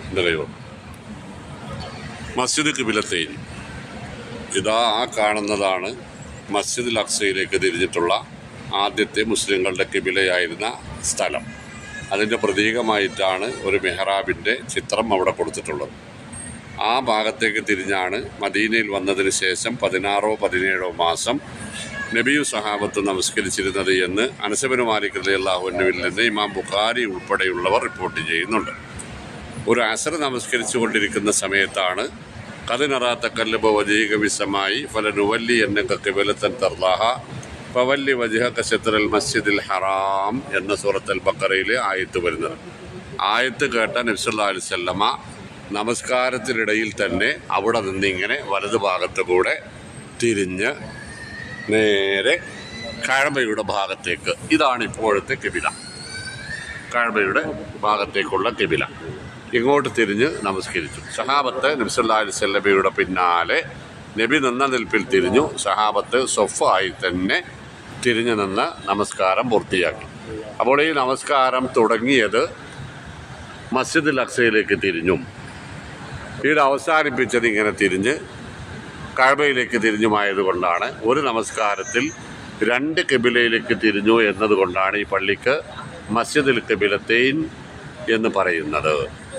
എൻ്റെ കൈ മസ്ജിദ് ഖിബിലത്തൈൻ. ഇതാ ആ കാണുന്നതാണ് മസ്ജിദുൽ അഖ്സയിലേക്ക് തിരിഞ്ഞിട്ടുള്ള ആദ്യത്തെ മുസ്ലിങ്ങളുടെ ഖിബിലയായിരുന്ന സ്ഥലം. അതിൻ്റെ പ്രതീകമായിട്ടാണ് ഒരു മെഹ്റാബിൻ്റെ ചിത്രം അവിടെ കൊടുത്തിട്ടുള്ളത്. ആ ഭാഗത്തേക്ക് തിരിഞ്ഞാണ് മദീനയിൽ വന്നതിന് ശേഷം 16 or 17 മാസം നബിയും സഹാബത്ത് നമസ്കരിച്ചിരുന്നത് എന്ന് അനസ് ബിൻ മാലിക് റളിയല്ലാഹു അൻഹുവിൽ നിന്ന് ഇമാം ബുഖാരി ഉൾപ്പെടെയുള്ളവർ റിപ്പോർട്ട് ചെയ്യുന്നുണ്ട്. ഒരു അസർ നമസ്കരിച്ചു കൊണ്ടിരിക്കുന്ന സമയത്താണ് ഖദ് നറാ തഖല്ലുബ വജ്ഹിക ഫിസ്സമായി ഫലനുവല്ലി എന്നക ഖിബലതൻ തർളാഹ ഫവല്ലി വജ്ഹക ശത്റൽ മസ്ജിദിൽ ഹറാം എന്ന സൂറത്തുൽ ബഖറയിലെ ആയത്ത് വരുന്നത്. ആയത്ത് കേട്ട നബി സല്ലല്ലാഹു അലൈഹി വസല്ലമ നമസ്കാരത്തിനിടയിൽ തന്നെ അവിടെ നിന്നിങ്ങനെ വലതുഭാഗത്ത് കൂടെ തിരിഞ്ഞ് നേരെ കഅബയുടെ ഭാഗത്തേക്ക്, ഇതാണ് ഇപ്പോഴത്തെ ഖിബില, കഅബയുടെ ഭാഗത്തേക്കുള്ള ഖിബില, ഇങ്ങോട്ട് തിരിഞ്ഞ് നമസ്കരിച്ചു. സഹാബത്ത് നബി സല്ലല്ലാഹു അലൈഹി വസല്ലമയുടെ പിന്നാലെ നബി നിന്ന നിൽപ്പിൽ തിരിഞ്ഞു. സഹാബത്ത് സ്വഫായി തന്നെ തിരിഞ്ഞു നിന്ന് നമസ്കാരം പൂർത്തിയാക്കി. അപ്പോൾ ഈ നമസ്കാരം തുടങ്ങിയത് മസ്ജിദുൽ അഖ്സയിലേക്ക് തിരിഞ്ഞും ഇത് അവസാനിപ്പിച്ചത് ഇങ്ങനെ തിരിഞ്ഞ് കഅബയിലേക്ക് തിരിഞ്ഞുമായതുകൊണ്ടാണ് ഒരു നമസ്കാരത്തിൽ 2 ഖിബിലയിലേക്ക് തിരിഞ്ഞു എന്നതുകൊണ്ടാണ് ഈ പള്ളിക്ക് മസ്ജിദുൽ ഖിബിലത്തൈൻ എന്ന് പറയുന്നത്.